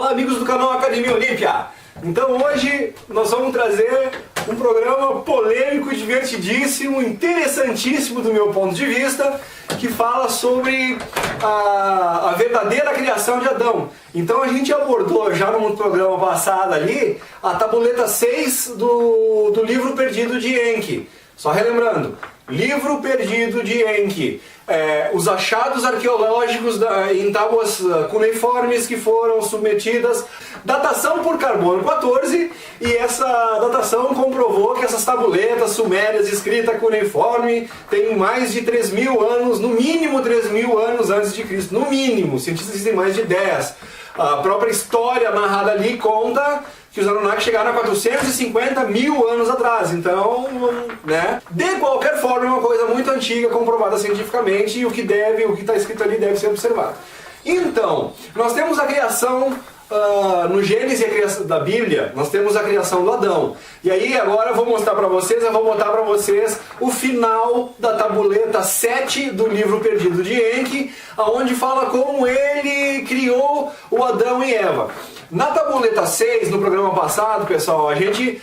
Fala, amigos do canal Academia Olímpia! Então hoje nós vamos trazer um programa polêmico, divertidíssimo, interessantíssimo do meu ponto de vista, que fala sobre a verdadeira criação de Adão. Então a gente abordou já no programa passado ali a tabuleta 6 do livro perdido de Enki. Só relembrando, livro perdido de Enki. Os achados arqueológicos em tábuas cuneiformes que foram submetidas, datação por carbono 14, e essa datação comprovou que essas tabuletas sumérias escritas cuneiforme têm mais de 3.000 anos, no mínimo 3.000 anos antes de Cristo, no mínimo. Cientistas dizem mais de 10. A própria história narrada ali conta que os Anunnaki chegaram a 450 mil anos atrás. Então, né? De qualquer forma, é uma coisa muito antiga, comprovada cientificamente, e o que está escrito ali deve ser observado. Então, nós temos a criação, no Gênesis, a criação da Bíblia, nós temos a criação do Adão. E aí, agora eu vou mostrar para vocês, eu vou botar para vocês o final da tabuleta 7 do livro perdido de Enki, onde fala como ele criou o Adão e Eva. Na tabuleta 6, no programa passado, pessoal, a gente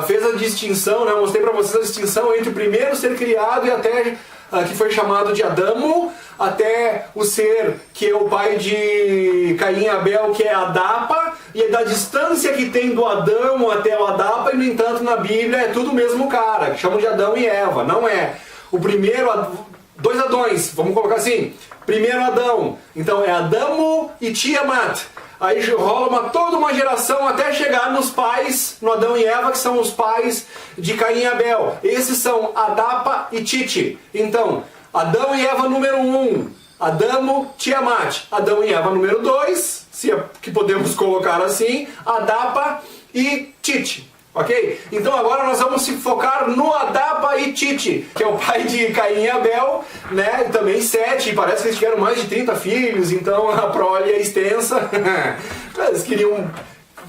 fez a distinção, né? Eu mostrei para vocês a distinção entre o primeiro ser criado e até que foi chamado de Adamo, até o ser que é o pai de Caim e Abel, que é Adapa, e da distância que tem do Adamo até o Adapa, e no entanto na Bíblia é tudo o mesmo cara, que chamam de Adão e Eva. Não é. O primeiro, dois Adões, vamos colocar assim, primeiro Adão, então é Adamo e Tiamat. Aí rola toda uma geração até chegar nos pais, no Adão e Eva, que são os pais de Caim e Abel. Esses são Adapa e Tite. Então, Adão e Eva número 1, Adamo, Tiamat. Adão e Eva número 2, que podemos colocar assim, Adapa e Tite. Ok? Então agora nós vamos se focar no Adapa e Tite, que é o pai de Caim e Abel, né? Também 7, parece que eles tiveram mais de 30 filhos, então a prole é extensa. Eles queriam,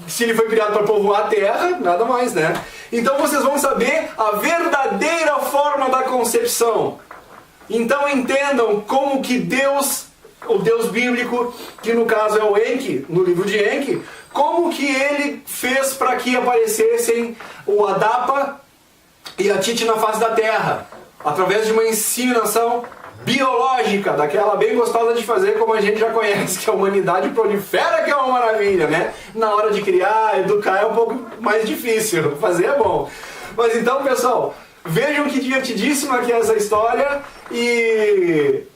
se ele foi criado para povoar a terra, nada mais, né? Então vocês vão saber a verdadeira forma da concepção. Então entendam como que Deus, o Deus bíblico, que no caso é o Enki, no livro de Enki, como que ele fez para que aparecessem o Adapa e a Tite na face da Terra? Através de uma inseminação biológica, daquela bem gostosa de fazer, como a gente já conhece, que a humanidade prolifera, que é uma maravilha, né? Na hora de criar, educar é um pouco mais difícil, fazer é bom. Mas então, pessoal, vejam que divertidíssima que é essa história e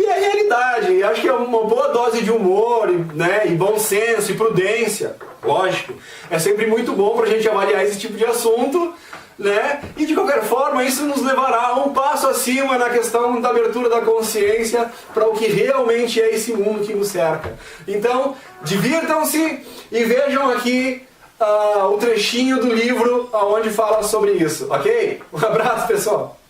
a realidade. Acho que é uma boa dose de humor, né, e bom senso e prudência, lógico. É sempre muito bom para a gente avaliar esse tipo de assunto, né? E de qualquer forma isso nos levará um passo acima na questão da abertura da consciência para o que realmente é esse mundo que nos cerca. Então, divirtam-se e vejam aqui o trechinho do livro onde fala sobre isso, ok? Um abraço, pessoal!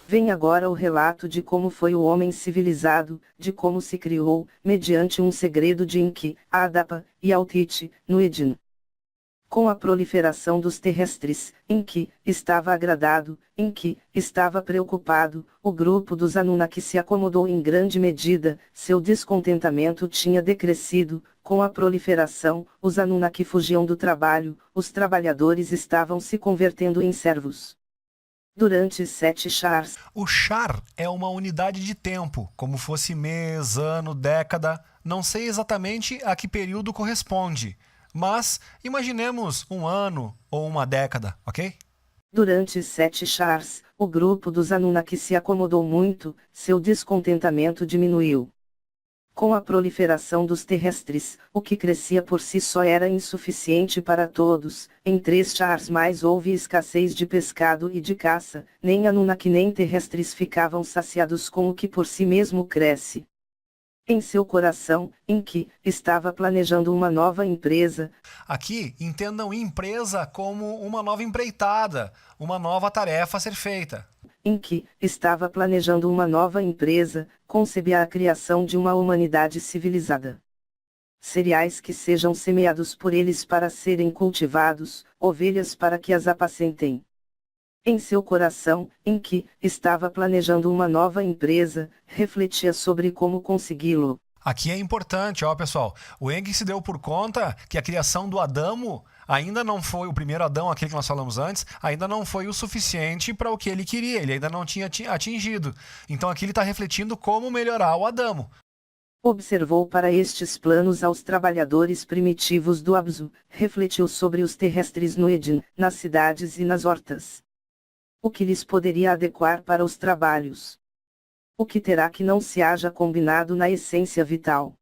Vem agora o relato de como foi o homem civilizado, de como se criou, mediante um segredo de Enki, Adapa e Altite, no Edin. Com a proliferação dos terrestres, Enki estava agradado, Enki estava preocupado, o grupo dos Anunnaki se acomodou em grande medida, seu descontentamento tinha decrescido, com a proliferação, os Anunnaki fugiam do trabalho, os trabalhadores estavam se convertendo em servos. Durante 7 chars. O char é uma unidade de tempo, como fosse mês, ano, década, não sei exatamente a que período corresponde, mas imaginemos um ano ou uma década, ok? Durante 7 chars, o grupo dos Anunnaki se acomodou muito, seu descontentamento diminuiu. Com a proliferação dos terrestres, o que crescia por si só era insuficiente para todos. Em 3 chars mais houve escassez de pescado e de caça, nem Anunnaki nem terrestres ficavam saciados com o que por si mesmo cresce. Em seu coração, Enki estava planejando uma nova empresa. Aqui, entendam empresa como uma nova empreitada, uma nova tarefa a ser feita. Enki estava planejando uma nova empresa, concebia a criação de uma humanidade civilizada. Cereais que sejam semeados por eles para serem cultivados, ovelhas para que as apacentem. Em seu coração, Enki estava planejando uma nova empresa, refletia sobre como consegui-lo. Aqui é importante, ó, pessoal. O Enki se deu por conta que a criação do Adamo ainda não foi, o primeiro Adão, aquele que nós falamos antes, ainda não foi o suficiente para o que ele queria, ele ainda não tinha atingido. Então aqui ele está refletindo como melhorar o Adamo. Observou para estes planos aos trabalhadores primitivos do Abzu, refletiu sobre os terrestres no Éden, nas cidades e nas hortas. O que lhes poderia adequar para os trabalhos? O que terá que não se haja combinado na essência vital?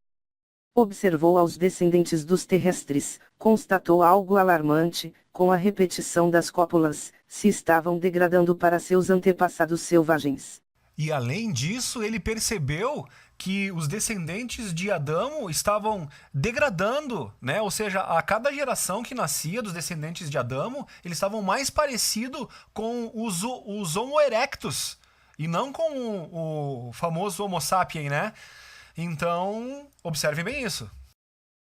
Observou aos descendentes dos terrestres, constatou algo alarmante, com a repetição das cópulas, se estavam degradando para seus antepassados selvagens. E além disso, ele percebeu que os descendentes de Adão estavam degradando, né? Ou seja, a cada geração que nascia dos descendentes de Adão, eles estavam mais parecidos com os Homo erectus, e não com o famoso Homo sapiens, né? Então, observem bem isso.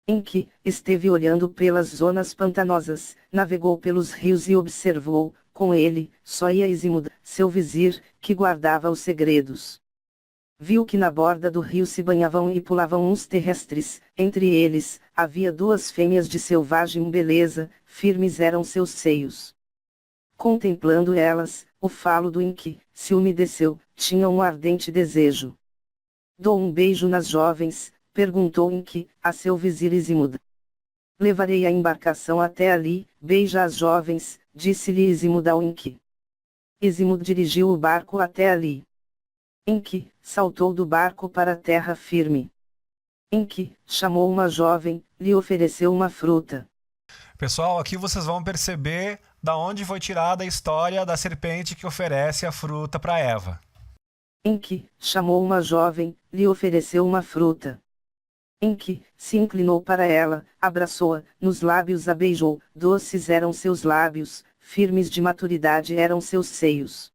Enki esteve olhando pelas zonas pantanosas, navegou pelos rios e observou, com ele, só ia Izimud, seu vizir, que guardava os segredos. Viu que na borda do rio se banhavam e pulavam uns terrestres, entre eles, havia duas fêmeas de selvagem beleza, firmes eram seus seios. Contemplando elas, o falo do Enki se umedeceu, tinha um ardente desejo. Dou um beijo nas jovens, perguntou Enki, a seu vizir Izimud. Levarei a embarcação até ali, beija as jovens, disse-lhe Izimud ao Enki. Izimud dirigiu o barco até ali. Enki saltou do barco para a terra firme. Enki chamou uma jovem, lhe ofereceu uma fruta. Pessoal, aqui vocês vão perceber da onde foi tirada a história da serpente que oferece a fruta para Eva. Enki chamou uma jovem, lhe ofereceu uma fruta. Enki se inclinou para ela, abraçou-a, nos lábios a beijou, doces eram seus lábios, firmes de maturidade eram seus seios.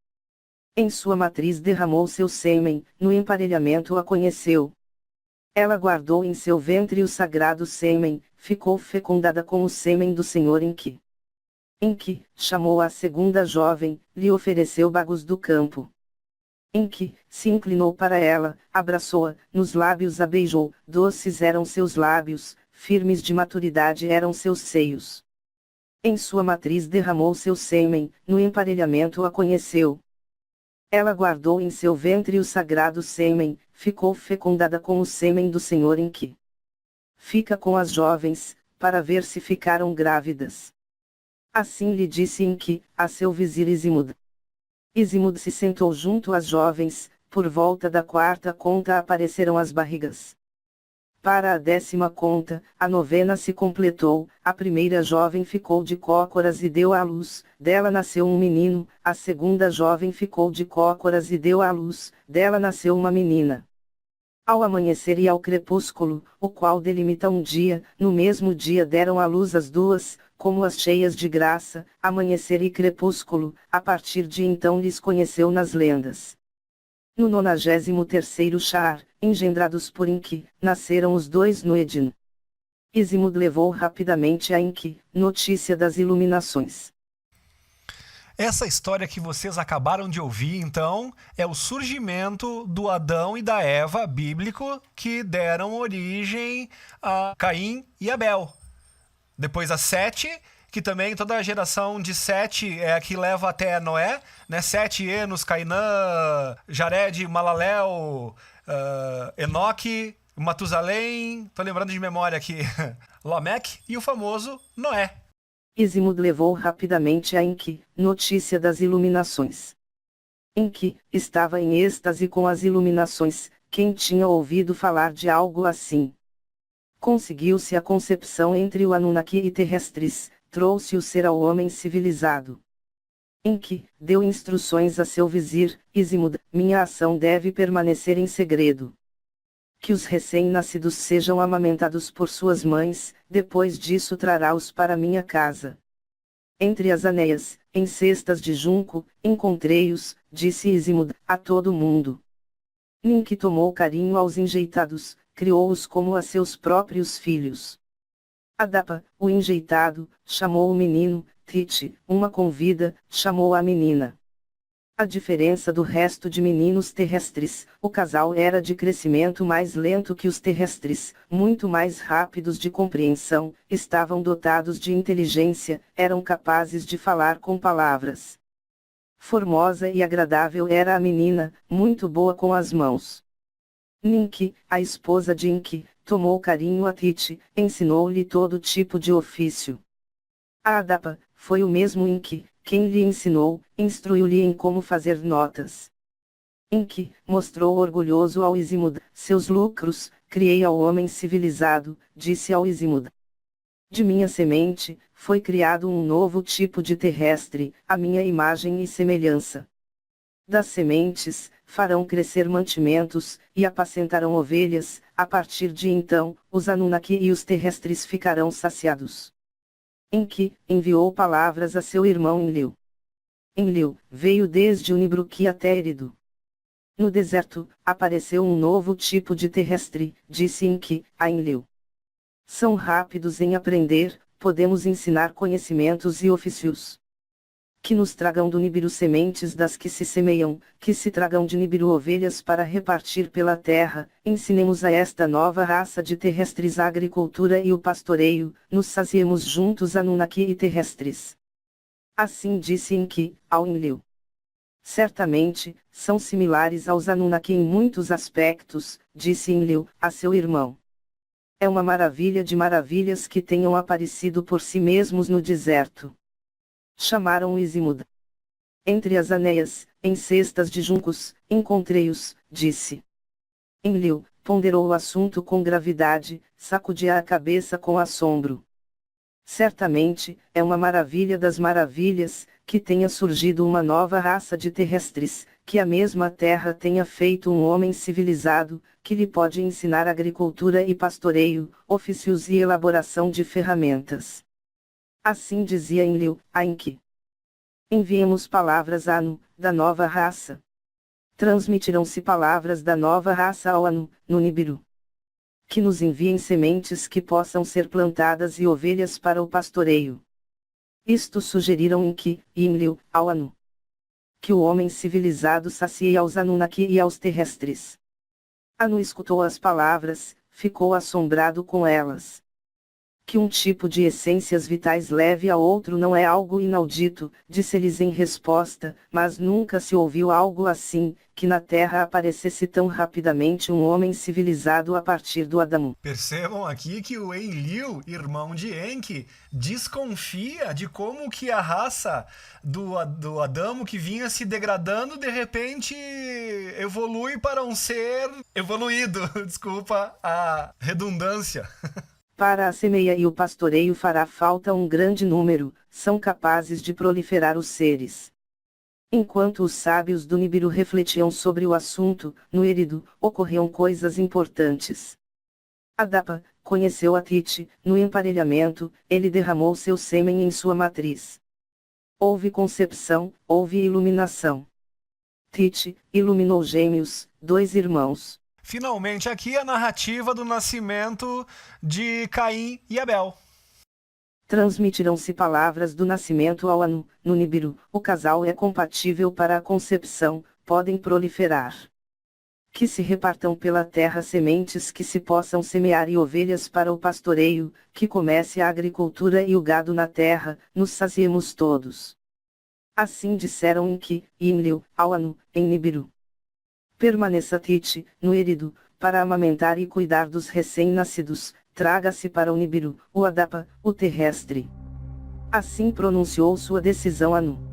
Em sua matriz derramou seu sêmen, no emparelhamento a conheceu. Ela guardou em seu ventre o sagrado sêmen, ficou fecundada com o sêmen do Senhor Enki. Enki chamou a segunda jovem, lhe ofereceu bagos do campo. Enki se inclinou para ela, abraçou-a, nos lábios a beijou, doces eram seus lábios, firmes de maturidade eram seus seios. Em sua matriz derramou seu sêmen, no emparelhamento a conheceu. Ela guardou em seu ventre o sagrado sêmen, ficou fecundada com o sêmen do Senhor Enki. Fica com as jovens, para ver se ficaram grávidas. Assim lhe disse Enki, a seu vizir Izimud. Izimud se sentou junto às jovens, por volta da quarta conta apareceram as barrigas. Para a 10ª conta, a 9ª se completou, a primeira jovem ficou de cócoras e deu à luz, dela nasceu um menino, a segunda jovem ficou de cócoras e deu à luz, dela nasceu uma menina. Ao amanhecer e ao crepúsculo, o qual delimita um dia, no mesmo dia deram à luz as duas, como as cheias de graça, amanhecer e crepúsculo, a partir de então lhes conheceu nas lendas. No 93º Shar, engendrados por Enki, nasceram os dois no Éden. Izimud levou rapidamente a Enki, notícia das iluminações. Essa história que vocês acabaram de ouvir, então, é o surgimento do Adão e da Eva bíblico que deram origem a Caim e Abel. Depois a Sete, que também toda a geração de Sete é a que leva até Noé, né? Sete, Enos, Cainã, Jared, Malaléu, Enoque, Matusalém, tô lembrando de memória aqui, Lameque e o famoso Noé. Izimud levou rapidamente a Enki, notícia das iluminações. Enki estava em êxtase com as iluminações, quem tinha ouvido falar de algo assim? Conseguiu-se a concepção entre o Anunnaki e terrestres, trouxe o ser ao homem civilizado. Enki deu instruções a seu vizir, Izimud, minha ação deve permanecer em segredo. Que os recém-nascidos sejam amamentados por suas mães, depois disso trará-os para minha casa. Entre as aneias, em cestas de junco, encontrei-os, disse Izimud, a todo mundo. Enki tomou carinho aos enjeitados, criou-os como a seus próprios filhos. Adapa, o enjeitado, chamou o menino, Tite, uma convida, chamou a menina. A diferença do resto de meninos terrestres, o casal era de crescimento mais lento que os terrestres, muito mais rápidos de compreensão, estavam dotados de inteligência, eram capazes de falar com palavras. Formosa e agradável era a menina, muito boa com as mãos. Ninki, a esposa de Inki, tomou carinho a Titi, ensinou-lhe todo tipo de ofício. A Adapa, foi o mesmo Inki, quem lhe ensinou, instruiu-lhe em como fazer notas. Inki, mostrou orgulhoso ao Izimud, seus lucros, criei ao homem civilizado, disse ao Izimud. De minha semente, foi criado um novo tipo de terrestre, a minha imagem e semelhança. Das sementes, farão crescer mantimentos, e apacentarão ovelhas, a partir de então, os Anunnaki e os terrestres ficarão saciados. Enki, enviou palavras a seu irmão Enlil. Enlil, veio desde Unibruki até Eridu. No deserto, apareceu um novo tipo de terrestre, disse Enki, a Enlil. São rápidos em aprender, podemos ensinar conhecimentos e ofícios. Que nos tragam do Nibiru sementes das que se semeiam, que se tragam de Nibiru ovelhas para repartir pela terra, ensinemos a esta nova raça de terrestres a agricultura e o pastoreio, nos saciemos juntos Anunnaki e terrestres. Assim disse Enki, ao Enlil. Certamente, são similares aos Anunnaki em muitos aspectos, disse Enlil, a seu irmão. É uma maravilha de maravilhas que tenham aparecido por si mesmos no deserto. Chamaram o Izimud. Entre as aneias, em cestas de juncos, encontrei-os, disse. Enlil, ponderou o assunto com gravidade, sacudia a cabeça com assombro. Certamente, é uma maravilha das maravilhas, que tenha surgido uma nova raça de terrestres, que a mesma terra tenha feito um homem civilizado, que lhe pode ensinar agricultura e pastoreio, ofícios e elaboração de ferramentas. Assim dizia Enlil, a Enki. Enviemos palavras a Anu, da nova raça. Transmitirão-se palavras da nova raça ao Anu, no Nibiru. Que nos enviem sementes que possam ser plantadas e ovelhas para o pastoreio. Isto sugeriram Enki, e Enlil, ao Anu. Que o homem civilizado sacie aos Anunnaki e aos terrestres. Anu escutou as palavras, ficou assombrado com elas. Que um tipo de essências vitais leve a outro não é algo inaudito, disse-lhes em resposta, mas nunca se ouviu algo assim, que na Terra aparecesse tão rapidamente um homem civilizado a partir do Adamo. Percebam aqui que o Enlil, irmão de Enki, desconfia de como que a raça do Adamo que vinha se degradando, de repente evolui para um ser evoluído. Desculpa a redundância. Para a semeia e o pastoreio fará falta um grande número, são capazes de proliferar os seres. Enquanto os sábios do Nibiru refletiam sobre o assunto, no Eridu, ocorriam coisas importantes. Adapa conheceu a Titi, no emparelhamento, ele derramou seu sêmen em sua matriz. Houve concepção, houve iluminação. Titi iluminou gêmeos, 2 irmãos. Finalmente aqui a narrativa do nascimento de Caim e Abel. Transmitirão-se palavras do nascimento ao Anu, no Nibiru, o casal é compatível para a concepção, podem proliferar. Que se repartam pela terra sementes que se possam semear e ovelhas para o pastoreio, que comece a agricultura e o gado na terra, nos saciemos todos. Assim disseram Enki, e Enlil, ao Anu, em Nibiru. Permaneça Titi, no Eridu, para amamentar e cuidar dos recém-nascidos, traga-se para o Nibiru, o Adapa, o terrestre. Assim pronunciou sua decisão Anu.